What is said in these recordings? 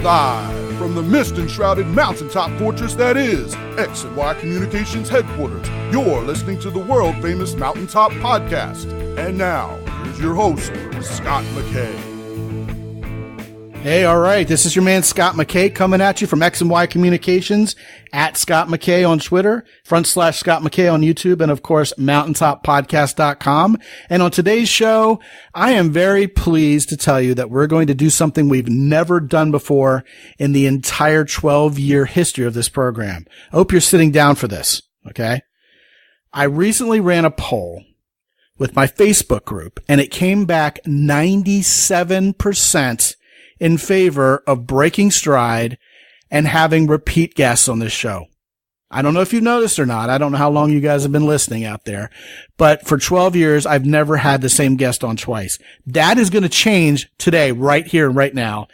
Live from the mist-enshrouded mountaintop fortress that is X and Y Communications headquarters, you're listening to the world-famous Mountaintop Podcast. And now, here's your host, Scott McKay. Hey, all right. This is your man, Scott McKay, coming at you from X and Y Communications, at Scott McKay on Twitter, / Scott McKay on YouTube, and of course, mountaintoppodcast.com. And on today's show, I am very pleased to tell you that we're going to do something we've never done before in the entire 12-year history of this program. I hope you're sitting down for this, okay? I recently ran a poll with my Facebook group, and it came back 97% in favor of breaking stride and having repeat guests on this show. I don't know if you noticed or not. I don't know how long you guys have been listening out there, but for 12 years, I've never had the same guest on twice. That is going to change today, right here and right now.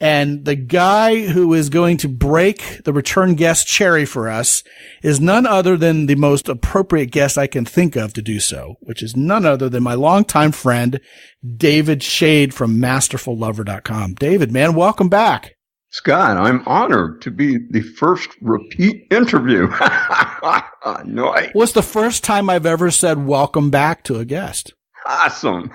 And the guy who is going to break the return guest cherry for us is none other than the most appropriate guest I can think of to do so, which is none other than my longtime friend, David Shade from masterfullover.com. David, man, welcome back. Scott, I'm honored to be the first repeat interview. Nice. Well, it's the first time I've ever said welcome back to a guest. Awesome.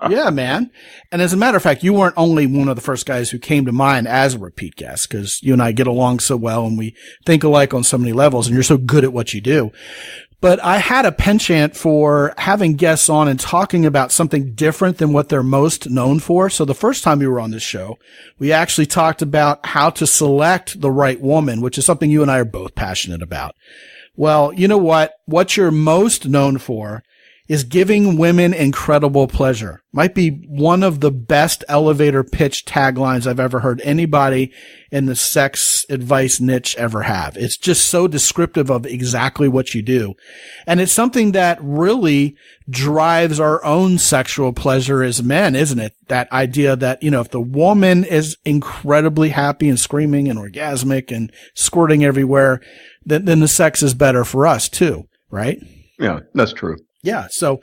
Yeah, man. And as a matter of fact, you weren't only one of the first guys who came to mind as a repeat guest, because you and I get along so well and we think alike on so many levels, and you're so good at what you do. But I had a penchant for having guests on and talking about something different than what they're most known for. So the first time we were on this show, we actually talked about how to select the right woman, which is something you and I are both passionate about. Well, you know what? What you're most known for is giving women incredible pleasure. Might be one of the best elevator pitch taglines I've ever heard anybody in the sex advice niche ever have. It's just so descriptive of exactly what you do. And it's something that really drives our own sexual pleasure as men, isn't it? That idea that, you know, if the woman is incredibly happy and screaming and orgasmic and squirting everywhere, then the sex is better for us too, right? Yeah, that's true. Yeah. So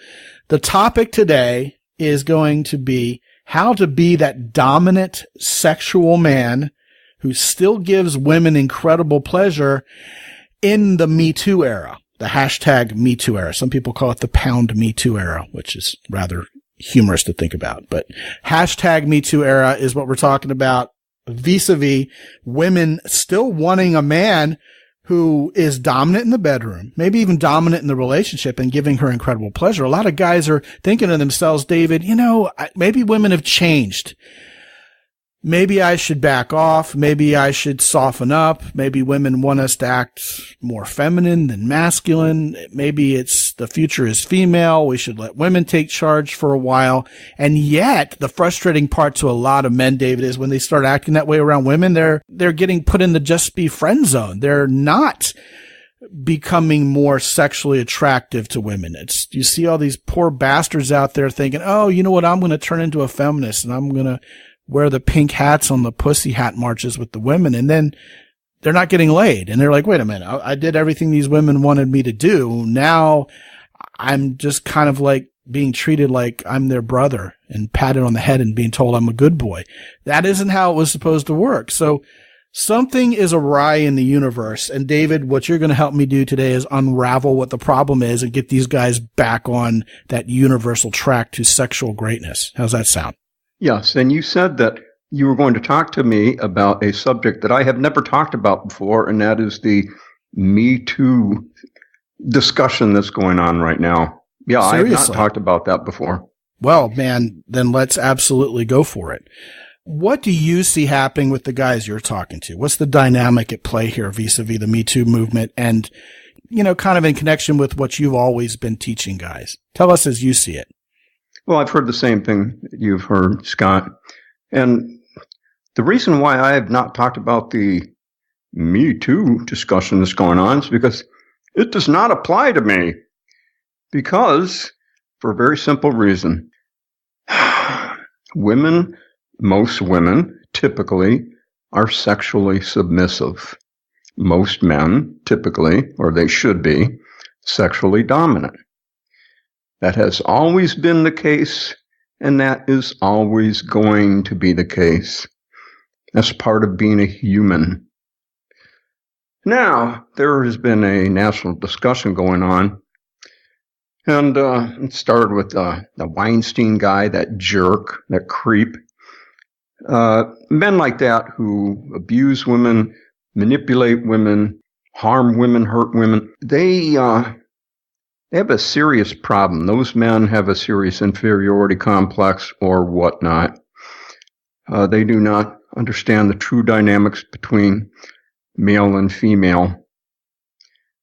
the topic today is going to be how to be that dominant sexual man who still gives women incredible pleasure in the Me Too era, the hashtag Me Too era. Some people call it the pound Me Too era, which is rather humorous to think about. But hashtag Me Too era is what we're talking about vis-a-vis women still wanting a man who is dominant in the bedroom, maybe even dominant in the relationship and giving her incredible pleasure. A lot of guys are thinking to themselves, David, you know, maybe women have changed. Maybe I should back off. Maybe I should soften up. Maybe women want us to act more feminine than masculine. Maybe it's the future is female. We should let women take charge for a while. And yet the frustrating part to a lot of men, David, is when they start acting that way around women, they're getting put in the just be friend zone. They're not becoming more sexually attractive to women. You see all these poor bastards out there thinking, oh, you know what? I'm going to turn into a feminist and I'm going to wear the pink hats on the pussy hat marches with the women, and then they're not getting laid. And they're like, wait a minute, I did everything these women wanted me to do. Now I'm just kind of like being treated like I'm their brother and patted on the head and being told I'm a good boy. That isn't how it was supposed to work. So something is awry in the universe. And David, what you're going to help me do today is unravel what the problem is and get these guys back on that universal track to sexual greatness. How's that sound? Yes, and you said that you were going to talk to me about a subject that I have never talked about before, and that is the Me Too discussion that's going on right now. Yeah, Seriously? I have not talked about that before. Well, man, then let's absolutely go for it. What do you see happening with the guys you're talking to? What's the dynamic at play here vis-a-vis the Me Too movement and, you know, kind of in connection with what you've always been teaching guys? Tell us as you see it. Well, I've heard the same thing that you've heard, Scott. And the reason why I have not talked about the Me Too discussion that's going on is because it does not apply to me. Because, for a very simple reason, most women typically are sexually submissive. Most men typically, or they should be, sexually dominant. That has always been the case, and that is always going to be the case. That's part of being a human. Now, there has been a national discussion going on, and it started with the Weinstein guy, that jerk, that creep. Men like that who abuse women, manipulate women, harm women, hurt women, they have a serious problem. Those men have a serious inferiority complex or whatnot. They do not understand the true dynamics between male and female.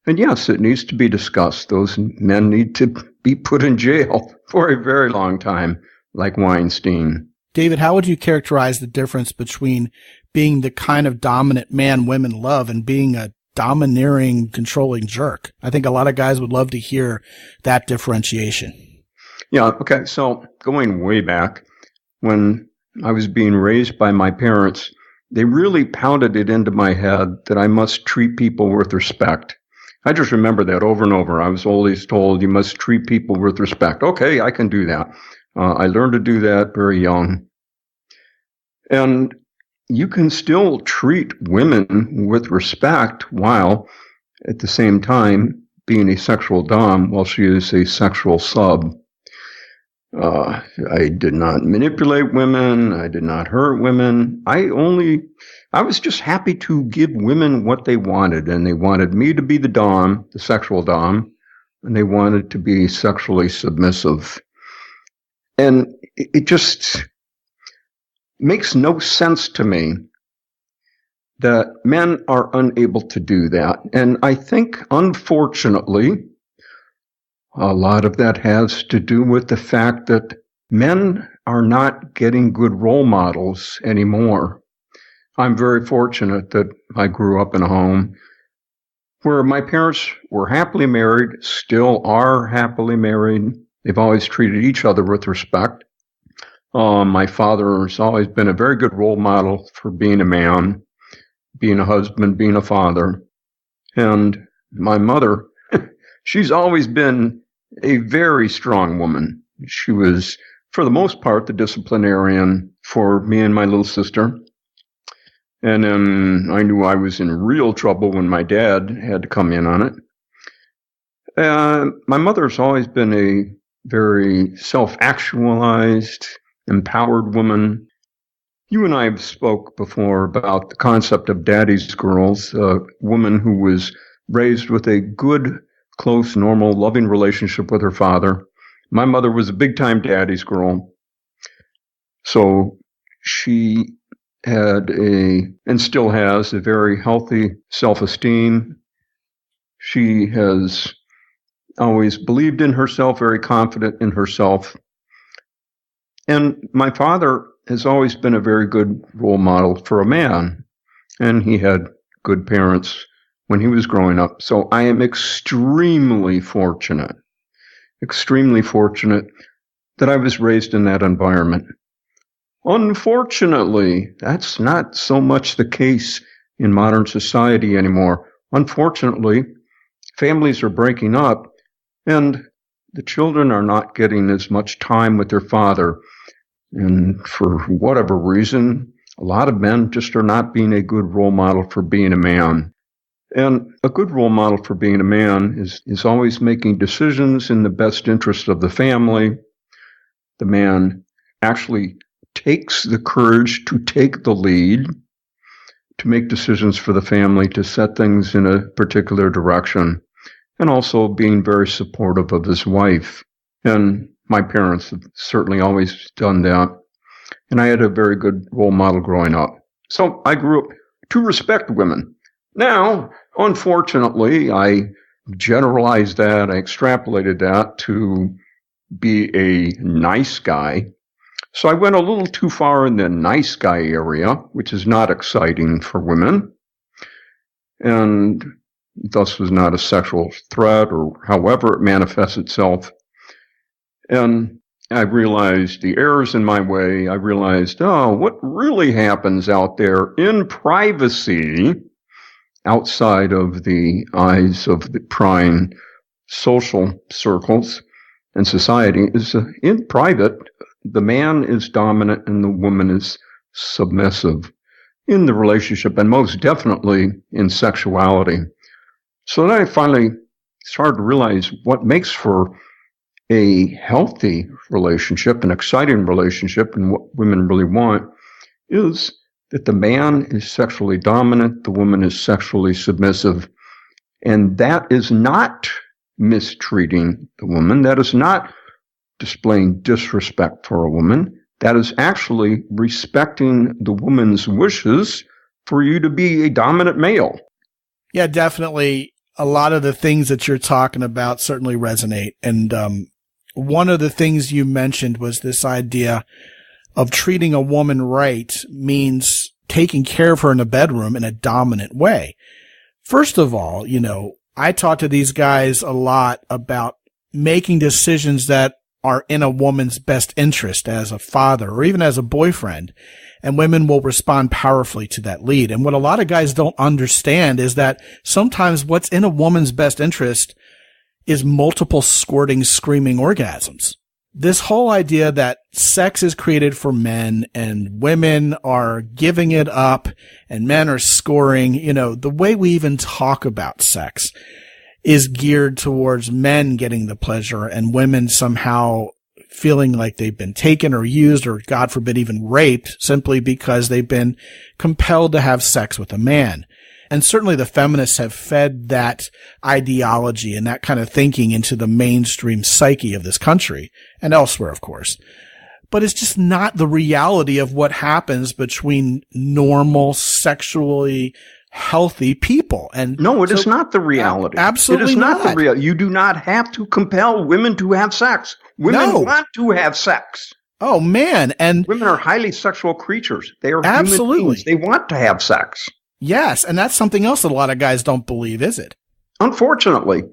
And yes, it needs to be discussed. Those men need to be put in jail for a very long time, like Weinstein. David, how would you characterize the difference between being the kind of dominant man women love and being a domineering, controlling jerk? I think a lot of guys would love to hear that differentiation. Yeah, okay. So going way back, when I was being raised by my parents, they really pounded it into my head that I must treat people with respect. I just remember that over and over. I was always told you must treat people with respect. Okay, I can do that. I learned to do that very young. And you can still treat women with respect while at the same time being a sexual dom while she is a sexual sub. I did not manipulate women. I did not hurt women. I was just happy to give women what they wanted, and they wanted me to be the dom, the sexual dom, and they wanted to be sexually submissive. And it just makes no sense to me that men are unable to do that. And I think, unfortunately, a lot of that has to do with the fact that men are not getting good role models anymore. I'm very fortunate that I grew up in a home where my parents were happily married, still are happily married. They've always treated each other with respect. My father has always been a very good role model for being a man, being a husband, being a father. And my mother, she's always been a very strong woman. She was, for the most part, the disciplinarian for me and my little sister. And then I knew I was in real trouble when my dad had to come in on it. My mother's always been a very self-actualized, empowered woman. You and I have spoke before about the concept of daddy's girls, a woman who was raised with a good, close, normal, loving relationship with her father. My mother was a big-time daddy's girl. So she had and still has, a very healthy self-esteem. She has always believed in herself, very confident in herself. And my father has always been a very good role model for a man. And he had good parents when he was growing up. So I am extremely fortunate that I was raised in that environment. Unfortunately, that's not so much the case in modern society anymore. Unfortunately, families are breaking up and the children are not getting as much time with their father. And for whatever reason, a lot of men just are not being a good role model for being a man. And a good role model for being a man is always making decisions in the best interest of the family. The man actually takes the courage to take the lead, to make decisions for the family, to set things in a particular direction, and also being very supportive of his wife. And my parents have certainly always done that. And I had a very good role model growing up. So I grew up to respect women. Now, unfortunately, I generalized that, I extrapolated that to be a nice guy. So I went a little too far in the nice guy area, which is not exciting for women, and thus was not a sexual threat or however it manifests itself. And I realized the errors in my way. I realized, what really happens out there in privacy, outside of the eyes of the prying social circles and society, is in private. The man is dominant and the woman is submissive. in the relationship, and most definitely in sexuality. So then I finally started to realize what makes for a healthy relationship, an exciting relationship, and what women really want is that the man is sexually dominant, the woman is sexually submissive, and that is not mistreating the woman. That is not displaying disrespect for a woman. That is actually respecting the woman's wishes for you to be a dominant male. Yeah, definitely. A lot of the things that you're talking about certainly resonate. And one of the things you mentioned was this idea of treating a woman right means taking care of her in the bedroom in a dominant way. First of all, I talk to these guys a lot about making decisions that are in a woman's best interest as a father or even as a boyfriend, and women will respond powerfully to that lead. And what a lot of guys don't understand is that sometimes what's in a woman's best interest is multiple squirting, screaming orgasms. This whole idea that sex is created for men and women are giving it up and men are scoring, the way we even talk about sex is geared towards men getting the pleasure and women somehow feeling like they've been taken or used or, God forbid, even raped simply because they've been compelled to have sex with a man. And certainly the feminists have fed that ideology and that kind of thinking into the mainstream psyche of this country and elsewhere, of course. But it's just not the reality of what happens between normal, sexually healthy people. And no, it is not the reality. Absolutely it is not the reality. You do not have to compel women to have sex. Women want to have sex. Oh, man. And women are highly sexual creatures. They are absolutely human beings. They want to have sex. Yes. And that's something else that a lot of guys don't believe, is it? Unfortunately.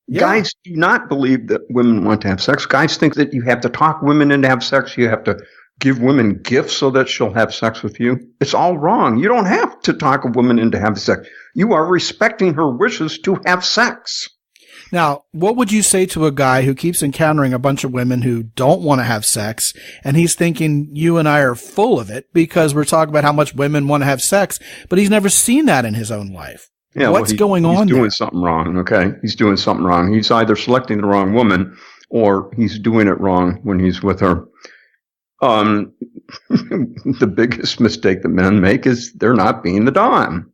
Yeah. Guys do not believe that women want to have sex. Guys think that you have to talk women into have sex. You have to give women gifts so that she'll have sex with you. It's all wrong. You don't have to talk a woman into having sex. You are respecting her wishes to have sex. Now, what would you say to a guy who keeps encountering a bunch of women who don't want to have sex, and he's thinking you and I are full of it because we're talking about how much women want to have sex, but he's never seen that in his own life? Yeah, what's going on? He's doing something wrong, okay? He's doing something wrong. He's either selecting the wrong woman or he's doing it wrong when he's with her. The biggest mistake that men make is they're not being the dom.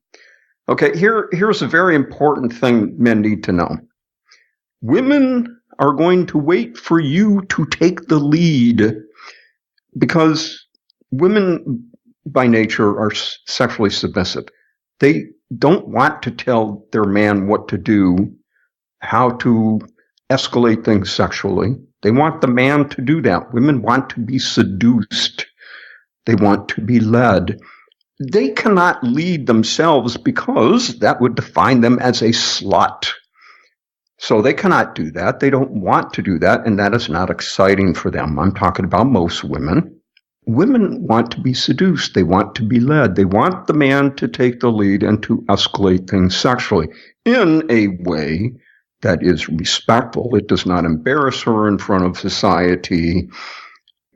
Okay, here's a very important thing men need to know. Women are going to wait for you to take the lead because women by nature are sexually submissive. They don't want to tell their man what to do, how to escalate things sexually. They want the man to do that. Women want to be seduced. They want to be led. They cannot lead themselves because that would define them as a slut. So they cannot do that. They don't want to do that, and that is not exciting for them. I'm talking about most women. Women want to be seduced. They want to be led. They want the man to take the lead and to escalate things sexually in a way that is respectful. It does not embarrass her in front of society.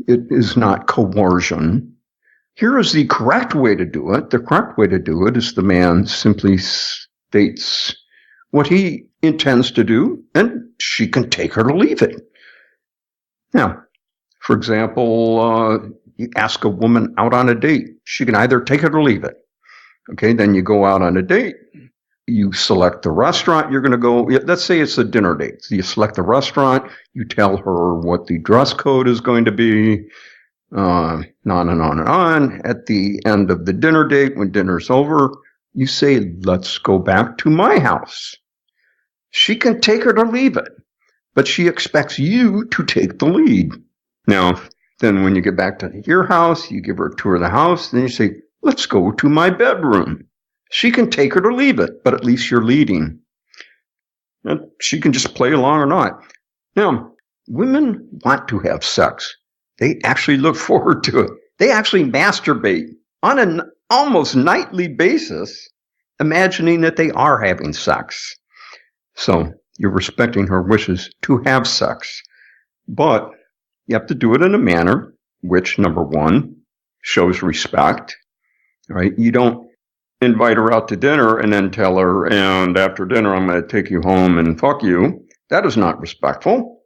It is not coercion. Here is the correct way to do it. The correct way to do it is the man simply states what he intends to do, and she can take her to leave it. Now, for example, you ask a woman out on a date. She can either take it or leave it. Okay, then you go out on a date. You select the restaurant you're going to go. Let's say it's a dinner date. So you select the restaurant. You tell her what the dress code is going to be, on and on and on. At the end of the dinner date, when dinner's over, you say, let's go back to my house. She can take it or leave it, but she expects you to take the lead. Now, then when you get back to your house, you give her a tour of the house, then you say, let's go to my bedroom. She can take it or leave it, but at least you're leading. And she can just play along or not. Now, women want to have sex. They actually look forward to it. They actually masturbate on an almost nightly basis, imagining that they are having sex. So you're respecting her wishes to have sex. But you have to do it in a manner which, number one, shows respect. right? You don't invite her out to dinner and then tell her, and after dinner, I'm going to take you home and fuck you. That is not respectful.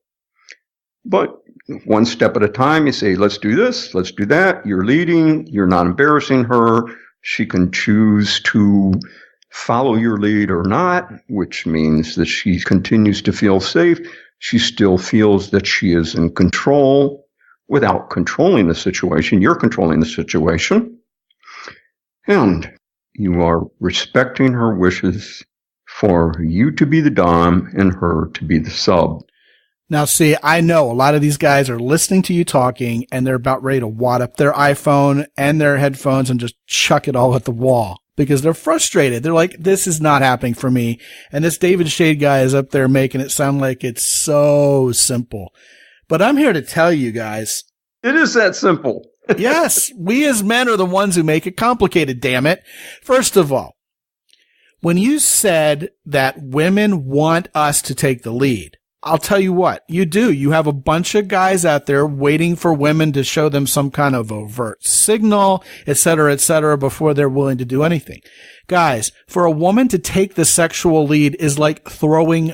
But one step at a time, you say, let's do this, let's do that. You're leading. You're not embarrassing her. She can choose to follow your lead or not, which means that she continues to feel safe. She still feels that she is in control without controlling the situation. You're controlling the situation. And you are respecting her wishes for you to be the dom and her to be the sub. Now, see, I know a lot of these guys are listening to you talking and they're about ready to wad up their iPhone and their headphones and just chuck it all at the wall because they're frustrated. They're like, this is not happening for me. And this David Shade guy is up there making it sound like it's so simple. But I'm here to tell you guys. It is that simple. Yes, we as men are the ones who make it complicated, damn it. First of all, when you said that women want us to take the lead, I'll tell you what, you do. You have a bunch of guys out there waiting for women to show them some kind of overt signal, et cetera, before they're willing to do anything. Guys, for a woman to take the sexual lead is like throwing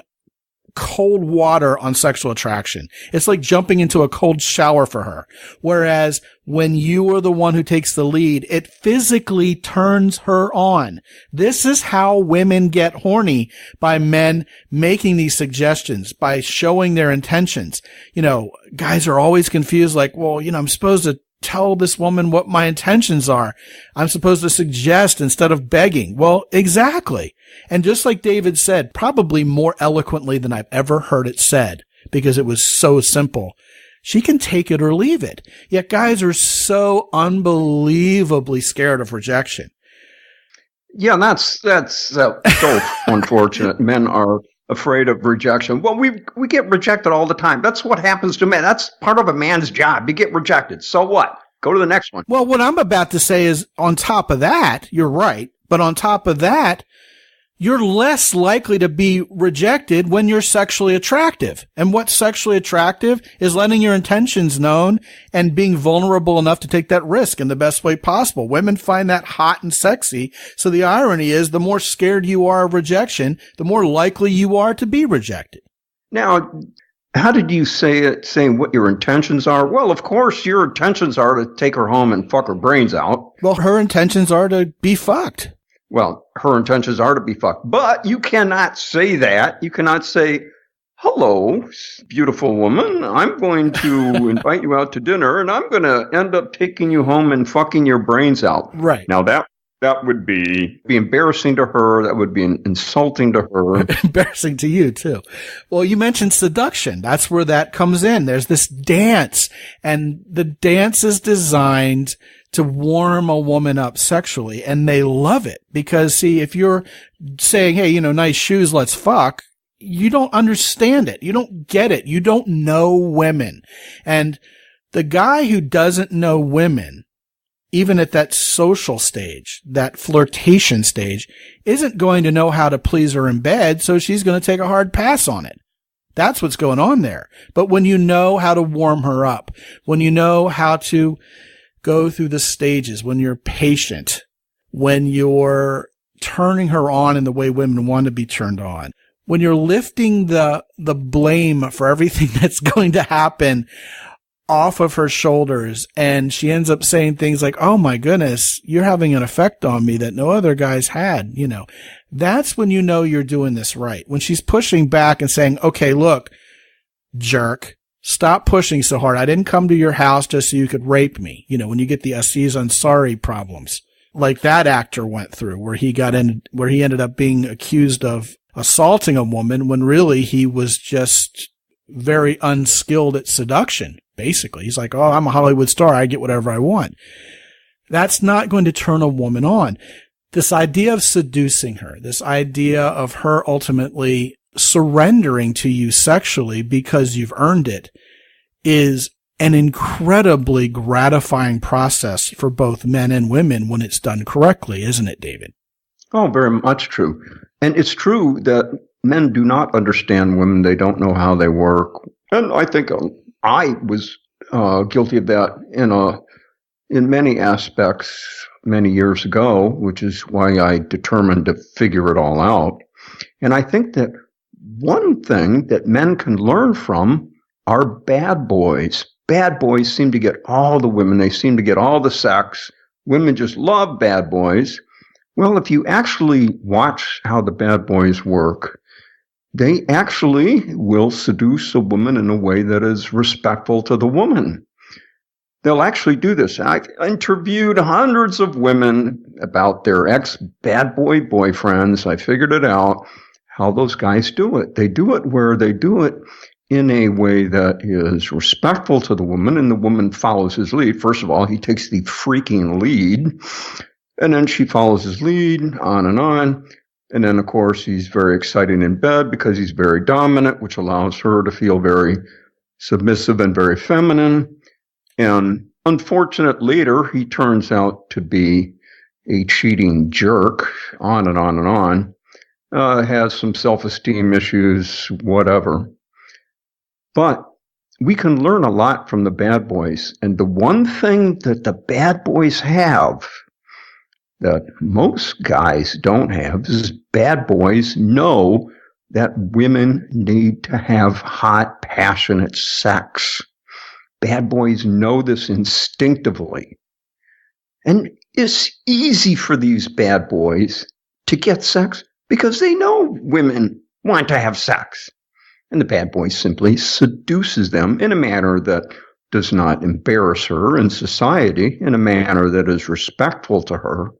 cold water on sexual attraction. It's like jumping into a cold shower for her. Whereas when you are the one who takes the lead, it physically turns her on. This is how women get horny, by men making these suggestions, by showing their intentions. You know, guys are always confused, like, well, you know, I'm supposed to tell this woman what my intentions are. I'm supposed to suggest instead of begging. Well, exactly. And just like David said, probably more eloquently than I've ever heard it said, because it was so simple. She can take it or leave it. Yet guys are so unbelievably scared of rejection. Yeah, that's so unfortunate. Men are afraid of rejection. Well, we get rejected all the time. That's what happens to men. That's part of a man's job. You get rejected. So what? Go to the next one. Well, what I'm about to say is, on top of that, you're right. But on top of that, you're less likely to be rejected when you're sexually attractive. And what's sexually attractive is letting your intentions known and being vulnerable enough to take that risk in the best way possible. Women find that hot and sexy. So the irony is, the more scared you are of rejection, the more likely you are to be rejected. Now, how did you say it, saying what your intentions are? Well, of course, your intentions are to take her home and fuck her brains out. Well, her intentions are to be fucked. Well, her intentions are to be fucked. But you cannot say that. You cannot say, hello, beautiful woman, I'm going to invite you out to dinner, and I'm going to end up taking you home and fucking your brains out. Right. Now, that would be embarrassing to her. That would be insulting to her. Embarrassing to you, too. Well, you mentioned seduction. That's where that comes in. There's this dance, and the dance is designed to warm a woman up sexually, and they love it. Because, see, if you're saying, hey, you know, nice shoes, let's fuck, you don't understand it. You don't get it. You don't know women. And the guy who doesn't know women, even at that social stage, that flirtation stage, isn't going to know how to please her in bed, so she's going to take a hard pass on it. That's what's going on there. But when you know how to warm her up, when you know how to go through the stages, when you're patient, when you're turning her on in the way women want to be turned on, when you're lifting the blame for everything that's going to happen off of her shoulders, and she ends up saying things like, oh my goodness, you're having an effect on me that no other guys had, you know, that's when you know you're doing this right. When she's pushing back and saying, okay, look, jerk, stop pushing so hard. I didn't come to your house just so you could rape me. You know, when you get the Aziz Ansari problems, like that actor went through, where he ended up being accused of assaulting a woman when really he was just very unskilled at seduction. Basically, he's like, oh, I'm a Hollywood star. I get whatever I want. That's not going to turn a woman on. This idea of seducing her, this idea of her ultimately surrendering to you sexually because you've earned it, is an incredibly gratifying process for both men and women when it's done correctly, isn't it, David? Oh, very much true. And it's true that men do not understand women. They don't know how they work. And I think I was guilty of that in a in many aspects many years ago, which is why I determined to figure it all out. And I think that one thing that men can learn from are bad boys. Bad boys seem to get all the women. They seem to get all the sex. Women just love bad boys. Well, if you actually watch how the bad boys work, they actually will seduce a woman in a way that is respectful to the woman. They'll actually do this. I've interviewed hundreds of women about their ex-bad boy boyfriends. I figured it out, how those guys do it. They do it where they do it in a way that is respectful to the woman, and the woman follows his lead. First of all, he takes the freaking lead, and then she follows his lead, on. And then, of course, he's very exciting in bed because he's very dominant, which allows her to feel very submissive and very feminine. And unfortunately, later, he turns out to be a cheating jerk, on. Has some self-esteem issues, whatever. But we can learn a lot from the bad boys. And the one thing that the bad boys have that most guys don't have is bad boys know that women need to have hot, passionate sex. Bad boys know this instinctively. And it's easy for these bad boys to get sex because they know women want to have sex. And the bad boy simply seduces them in a manner that does not embarrass her in society, in a manner that is respectful to her.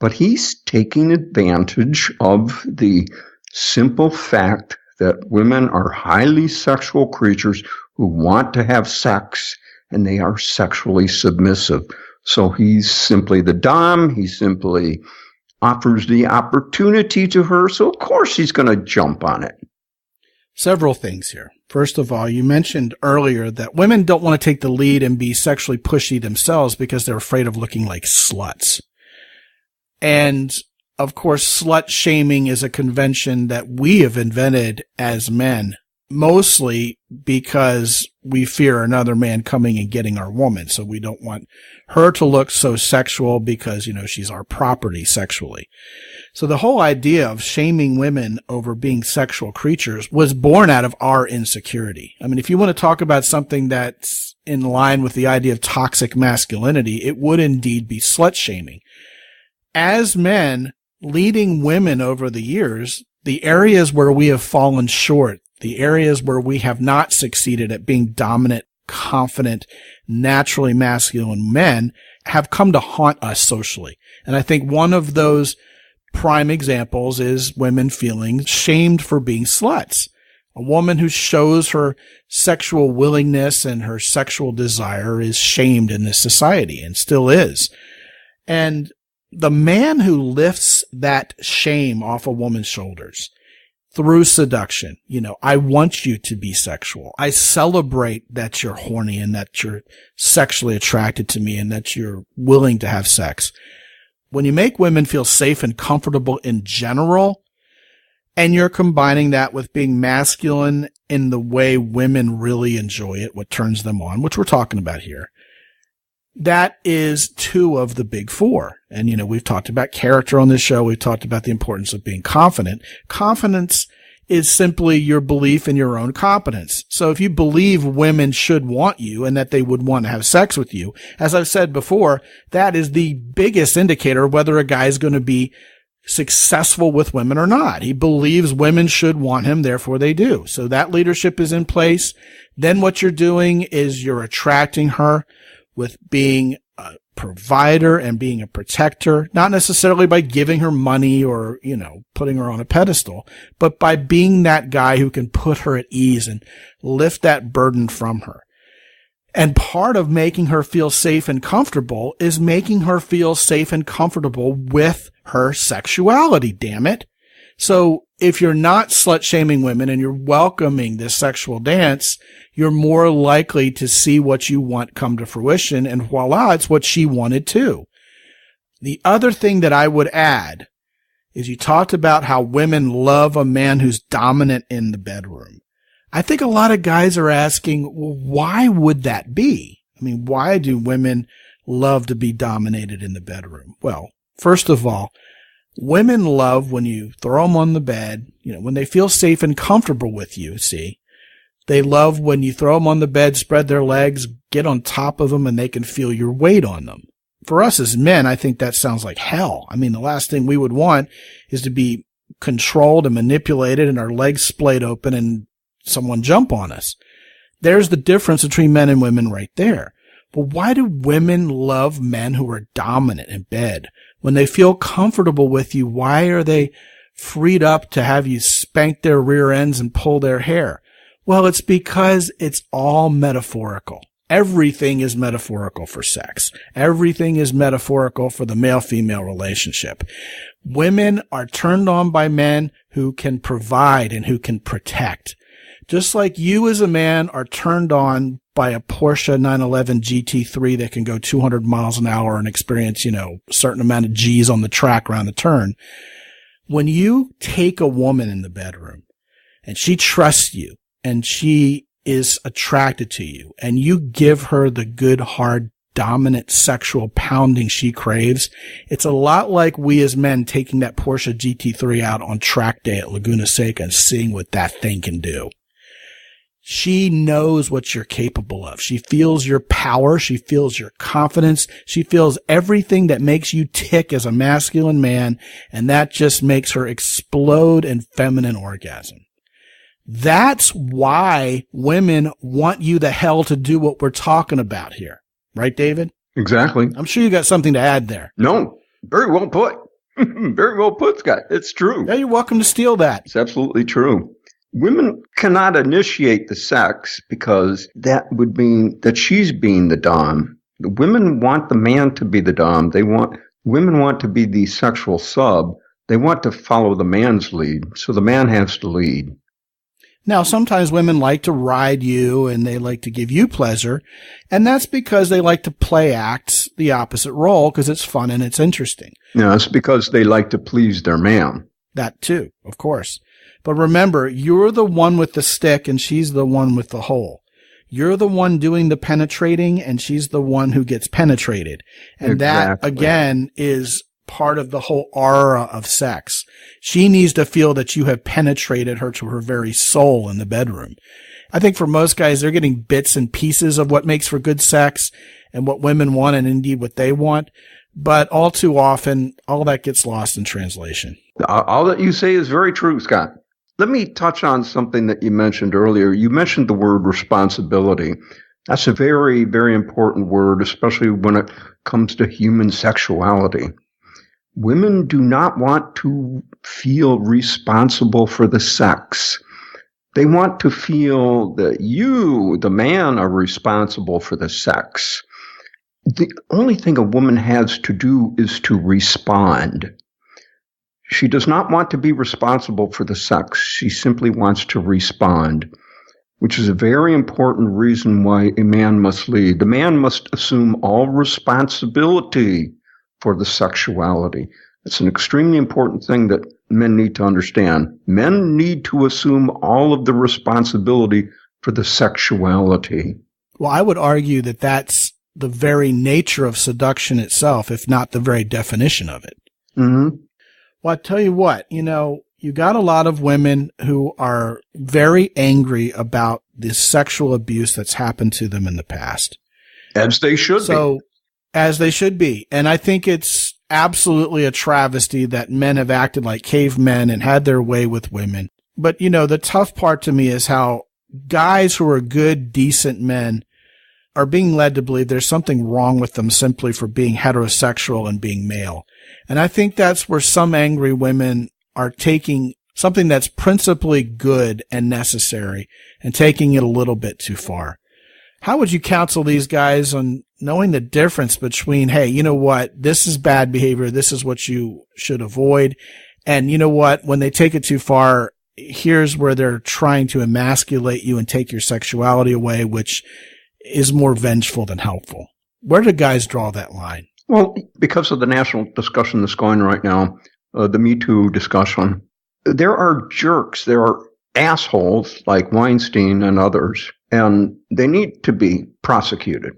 But he's taking advantage of the simple fact that women are highly sexual creatures who want to have sex, and they are sexually submissive. So he's simply the dom. He simply offers the opportunity to her. So of course he's going to jump on it. Several things here. First of all, you mentioned earlier that women don't want to take the lead and be sexually pushy themselves because they're afraid of looking like sluts. And of course, slut shaming is a convention that we have invented as men, mostly because we fear another man coming and getting our woman. So we don't want her to look so sexual because, she's our property sexually. So the whole idea of shaming women over being sexual creatures was born out of our insecurity. I mean, if you want to talk about something that's in line with the idea of toxic masculinity, it would indeed be slut shaming. As men, leading women over the years, the areas where we have fallen short, the areas where we have not succeeded at being dominant, confident, naturally masculine men have come to haunt us socially. And I think one of those prime examples is women feeling shamed for being sluts. A woman who shows her sexual willingness and her sexual desire is shamed in this society and still is. And the man who lifts that shame off a woman's shoulders through seduction, I want you to be sexual. I celebrate that you're horny and that you're sexually attracted to me and that you're willing to have sex. When you make women feel safe and comfortable in general, and you're combining that with being masculine in the way women really enjoy it, what turns them on, which we're talking about here, that is two of the big four. And, we've talked about character on this show. We've talked about the importance of being confident. Confidence is simply your belief in your own competence. So if you believe women should want you and that they would want to have sex with you, as I've said before, that is the biggest indicator of whether a guy is going to be successful with women or not. He believes women should want him, therefore they do. So that leadership is in place. Then what you're doing is you're attracting her with being a provider and being a protector, not necessarily by giving her money or, putting her on a pedestal, but by being that guy who can put her at ease and lift that burden from her. And part of making her feel safe and comfortable is making her feel safe and comfortable with her sexuality, damn it. So if you're not slut shaming women and you're welcoming this sexual dance, you're more likely to see what you want come to fruition, and voila, it's what she wanted too. The other thing that I would add is you talked about how women love a man who's dominant in the bedroom. I think a lot of guys are asking, well, why would that be? I mean, why do women love to be dominated in the bedroom? Well, first of all, women love when you throw them on the bed, when they feel safe and comfortable with you, see. They love when you throw them on the bed, spread their legs, get on top of them, and they can feel your weight on them. For us as men, I think that sounds like hell. I mean, the last thing we would want is to be controlled and manipulated and our legs splayed open and someone jump on us. There's the difference between men and women right there. But why do women love men who are dominant in bed? When they feel comfortable with you, why are they freed up to have you spank their rear ends and pull their hair? Well, it's because it's all metaphorical. Everything is metaphorical for sex. Everything is metaphorical for the male-female relationship. Women are turned on by men who can provide and who can protect. Just like you as a man are turned on by a Porsche 911 GT3 that can go 200 miles an hour and experience, a certain amount of G's on the track around the turn. When you take a woman in the bedroom and she trusts you and she is attracted to you and you give her the good, hard, dominant sexual pounding she craves, it's a lot like we as men taking that Porsche GT3 out on track day at Laguna Seca and seeing what that thing can do. She knows what you're capable of. She feels your power. She feels your confidence. She feels everything that makes you tick as a masculine man, and that just makes her explode in feminine orgasm. That's why women want you the hell to do what we're talking about here. Right, David? Exactly. I'm sure you got something to add there. No, very well put. Very well put, Scott. It's true. Yeah, you're welcome to steal that. It's absolutely true. Women cannot initiate the sex because that would mean that she's being the dom. The women want the man to be the dom. Women want to be the sexual sub. They want to follow the man's lead. So the man has to lead. Now, sometimes women like to ride you and they like to give you pleasure. And that's because they like to play act the opposite role because it's fun and it's interesting. No, it's because they like to please their man. That too, of course. But remember, you're the one with the stick and she's the one with the hole. You're the one doing the penetrating and she's the one who gets penetrated. And That, again, is part of the whole aura of sex. She needs to feel that you have penetrated her to her very soul in the bedroom. I think for most guys, they're getting bits and pieces of what makes for good sex and what women want and indeed what they want. But all too often, all that gets lost in translation. All that you say is very true, Scott. Let me touch on something that you mentioned earlier. You mentioned the word responsibility. That's a very, very important word, especially when it comes to human sexuality. Women do not want to feel responsible for the sex. They want to feel that you, the man, are responsible for the sex. The only thing a woman has to do is to respond. She does not want to be responsible for the sex. She simply wants to respond, which is a very important reason why a man must lead. The man must assume all responsibility for the sexuality. It's an extremely important thing that men need to understand. Men need to assume all of the responsibility for the sexuality. Well, I would argue that that's the very nature of seduction itself, if not the very definition of it. Mm-hmm. Well, I tell you what, you got a lot of women who are very angry about the sexual abuse that's happened to them in the past. As they should be. As they should be. And I think it's absolutely a travesty that men have acted like cavemen and had their way with women. But, the tough part to me is how guys who are good, decent men are being led to believe there's something wrong with them simply for being heterosexual and being male. And I think that's where some angry women are taking something that's principally good and necessary and taking it a little bit too far. How would you counsel these guys on knowing the difference between, hey, you know what, this is bad behavior, this is what you should avoid, and you know what, when they take it too far, here's where they're trying to emasculate you and take your sexuality away, which is more vengeful than helpful. Where do guys draw that line? Well, because of the national discussion that's going right now, the Me Too discussion, there are jerks, there are assholes like Weinstein and others, and they need to be prosecuted.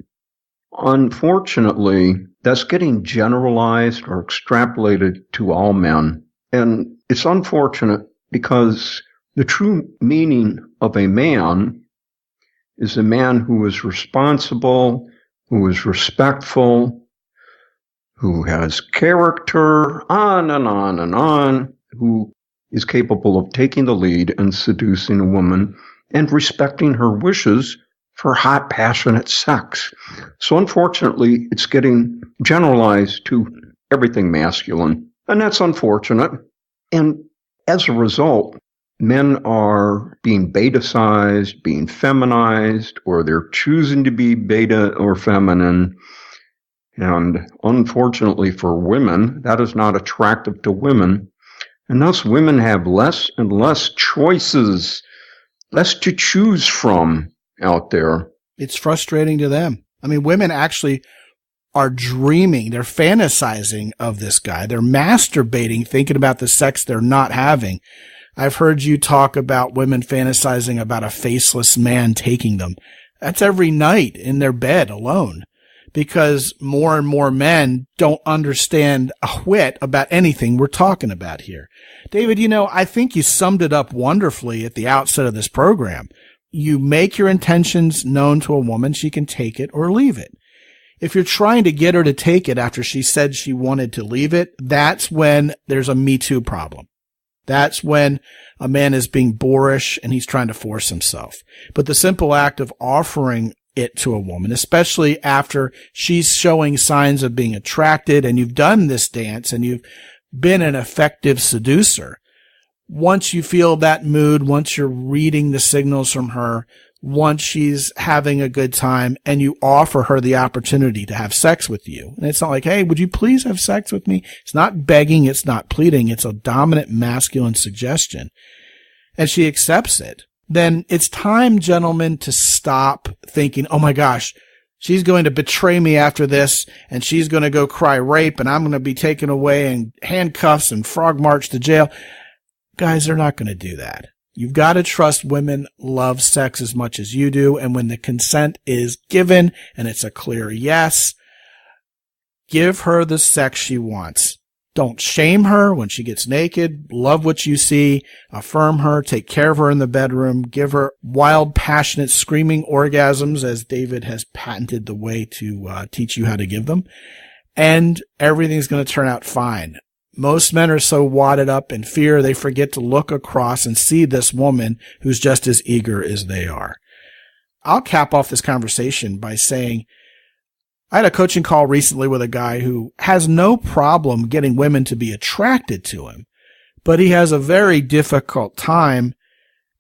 unfortunately, that's getting generalized or extrapolated to all men. And it's unfortunate because the true meaning of a man is a man who is responsible, who is respectful, who has character, on and on and on, who is capable of taking the lead and seducing a woman and respecting her wishes for hot, passionate sex. So unfortunately, it's getting generalized to everything masculine, and that's unfortunate. And as a result, men are being beta-sized, being feminized, or they're choosing to be beta or feminine. And unfortunately for women, that is not attractive to women. And thus women have less and less choices, less to choose from out there. It's frustrating to them. I mean, women actually are dreaming, they're fantasizing of this guy. They're masturbating, thinking about the sex they're not having. I've heard you talk about women fantasizing about a faceless man taking them. That's every night in their bed alone, because more and more men don't understand a whit about anything we're talking about here. David, I think you summed it up wonderfully at the outset of this program. You make your intentions known to a woman, she can take it or leave it. If you're trying to get her to take it after she said she wanted to leave it, that's when there's a Me Too problem. That's when a man is being boorish and he's trying to force himself. But the simple act of offering it to a woman, especially after she's showing signs of being attracted and you've done this dance and you've been an effective seducer, once you feel that mood, once you're reading the signals from her, once she's having a good time and you offer her the opportunity to have sex with you. And it's not like, hey, would you please have sex with me? It's not begging. It's not pleading. It's a dominant masculine suggestion. And she accepts it. Then it's time, gentlemen, to stop thinking, oh my gosh, she's going to betray me after this and she's going to go cry rape and I'm going to be taken away in handcuffs and frog marched to jail. Guys, they're not going to do that. You've got to trust women love sex as much as you do. And when the consent is given and it's a clear yes, give her the sex she wants. Don't shame her when she gets naked. Love what you see. Affirm her. Take care of her in the bedroom. Give her wild, passionate, screaming orgasms, as David has patented the way to teach you how to give them. And everything's going to turn out fine. Most men are so wadded up in fear, they forget to look across and see this woman who's just as eager as they are. I'll cap off this conversation by saying, I had a coaching call recently with a guy who has no problem getting women to be attracted to him, but he has a very difficult time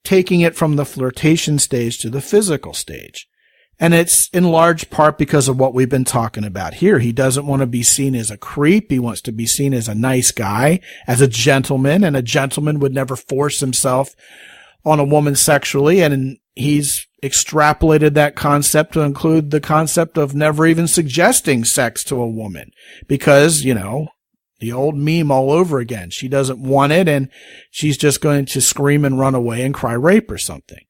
taking it from the flirtation stage to the physical stage. And it's in large part because of what we've been talking about here. He doesn't want to be seen as a creep. He wants to be seen as a nice guy, as a gentleman, and a gentleman would never force himself on a woman sexually. And he's extrapolated that concept to include the concept of never even suggesting sex to a woman because, the old meme all over again. She doesn't want it and she's just going to scream and run away and cry rape or something.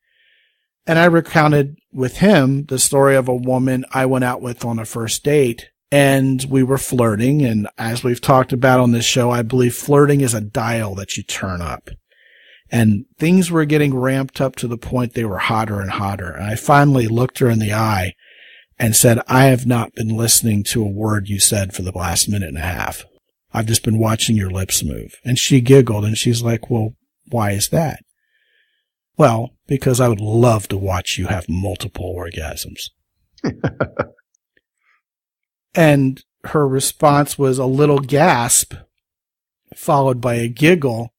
And I recounted with him the story of a woman I went out with on a first date, and we were flirting. And as we've talked about on this show, I believe flirting is a dial that you turn up. And things were getting ramped up to the point they were hotter and hotter. And I finally looked her in the eye and said, I have not been listening to a word you said for the last minute and a half. I've just been watching your lips move. And she giggled and she's like, well, why is that? Well, because I would love to watch you have multiple orgasms. And her response was a little gasp, followed by a giggle,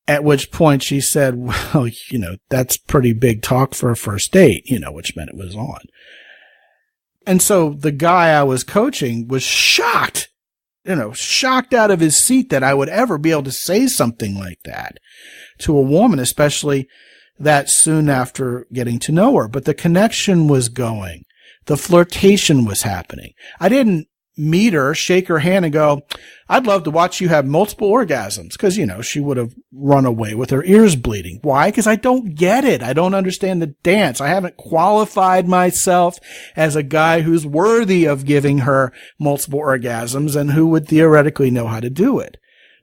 at which point she said, well, that's pretty big talk for a first date, which meant it was on. And so the guy I was coaching was shocked, shocked out of his seat that I would ever be able to say something like that to a woman, especially that soon after getting to know her. But the connection was going. The flirtation was happening. I didn't meet her, shake her hand and go, I'd love to watch you have multiple orgasms. Cause, she would have run away with her ears bleeding. Why? Cause I don't get it. I don't understand the dance. I haven't qualified myself as a guy who's worthy of giving her multiple orgasms and who would theoretically know how to do it.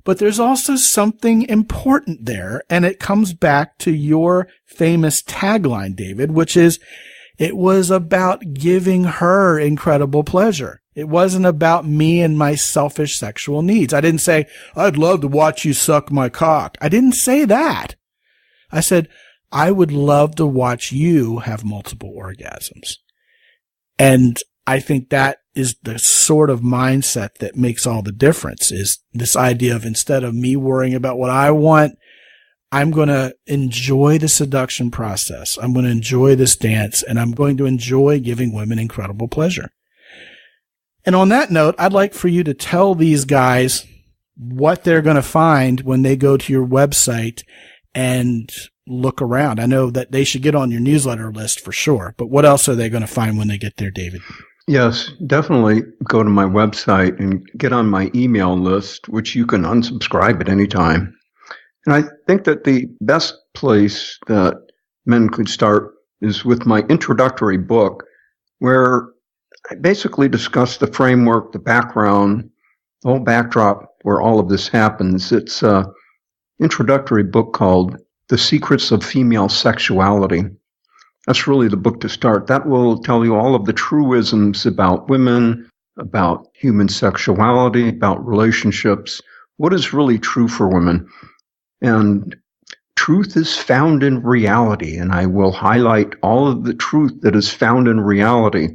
But there's also something important there. And it comes back to your famous tagline, David, which is, it was about giving her incredible pleasure. It wasn't about me and my selfish sexual needs. I didn't say, I'd love to watch you suck my cock. I didn't say that. I said, I would love to watch you have multiple orgasms. And I think that is the sort of mindset that makes all the difference, is this idea of, instead of me worrying about what I want, I'm going to enjoy the seduction process. I'm going to enjoy this dance, and I'm going to enjoy giving women incredible pleasure. And on that note, I'd like for you to tell these guys what they're going to find when they go to your website and look around. I know that they should get on your newsletter list for sure, but what else are they going to find when they get there, David? Yes, definitely go to my website and get on my email list, which you can unsubscribe at any time. And I think that the best place that men could start is with my introductory book, where I basically discuss the framework, the background, the whole backdrop where all of this happens. It's an introductory book called The Secrets of Female Sexuality. That's really the book to start. That will tell you all of the truisms about women, about human sexuality, about relationships, what is really true for women. And truth is found in reality, and I will highlight all of the truth that is found in reality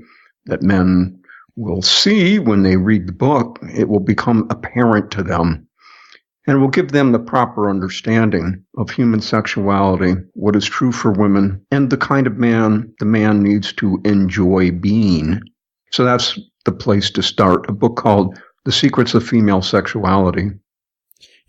that men will see when they read the book. It will become apparent to them, and it will give them the proper understanding of human sexuality, what is true for women, and the kind of man the man needs to enjoy being. So that's the place to start, a book called The Secrets of Female Sexuality.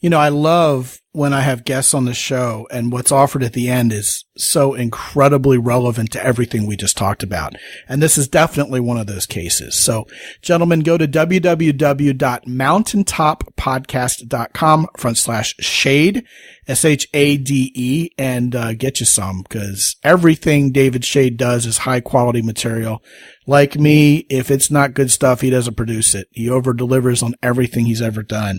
I love when I have guests on the show, and what's offered at the end is so incredibly relevant to everything we just talked about. And this is definitely one of those cases. So, gentlemen, go to www.mountaintoppodcast.com/shade, SHADE, and get you some, because everything David Shade does is high quality material. Like me, if it's not good stuff, he doesn't produce it. He over delivers on everything he's ever done.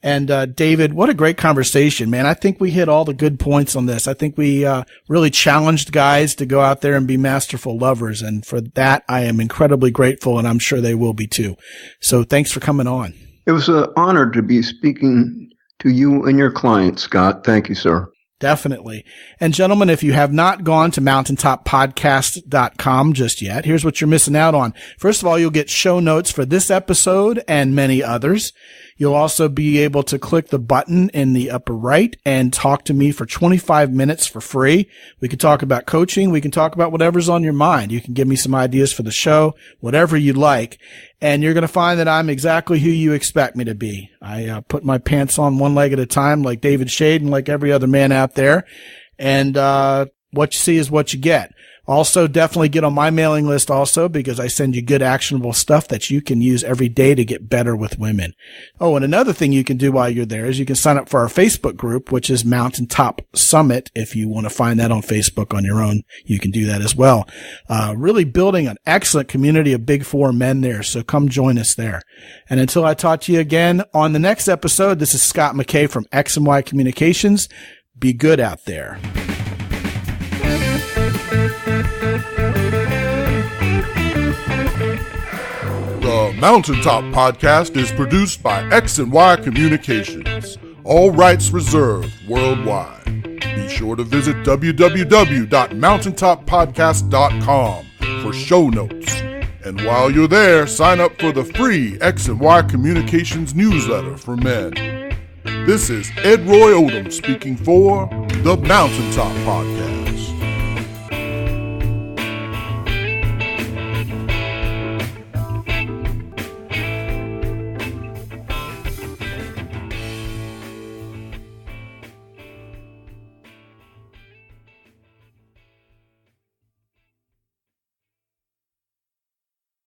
And, David, what a great conversation, man. I think we hit all the good points on this. I think we, really challenged guys to go out there and be masterful lovers. And for that, I am incredibly grateful, and I'm sure they will be too. So thanks for coming on. It was an honor to be speaking to you and your client, Scott. Thank you, sir. Definitely. And gentlemen, if you have not gone to mountaintoppodcast.com just yet, here's what you're missing out on. First of all, you'll get show notes for this episode and many others. You'll also be able to click the button in the upper right and talk to me for 25 minutes for free. We can talk about coaching. We can talk about whatever's on your mind. You can give me some ideas for the show, whatever you'd like. And you're going to find that I'm exactly who you expect me to be. I put my pants on one leg at a time, like David Shade and like every other man out there. And what you see is what you get. Also, definitely get on my mailing list also, because I send you good actionable stuff that you can use every day to get better with women. Oh, and another thing you can do while you're there is you can sign up for our Facebook group, which is Mountaintop Summit. If you want to find that on Facebook on your own, you can do that as well. Really building an excellent community of Big Four men there. So come join us there. And until I talk to you again on the next episode, this is Scott McKay from X&Y Communications. Be good out there. The Mountaintop Podcast is produced by X&Y Communications. All rights reserved worldwide. Be sure to visit www.mountaintoppodcast.com for show notes. And while you're there, sign up for the free X&Y Communications newsletter for men. This is Ed Roy Odom speaking for the Mountaintop Podcast.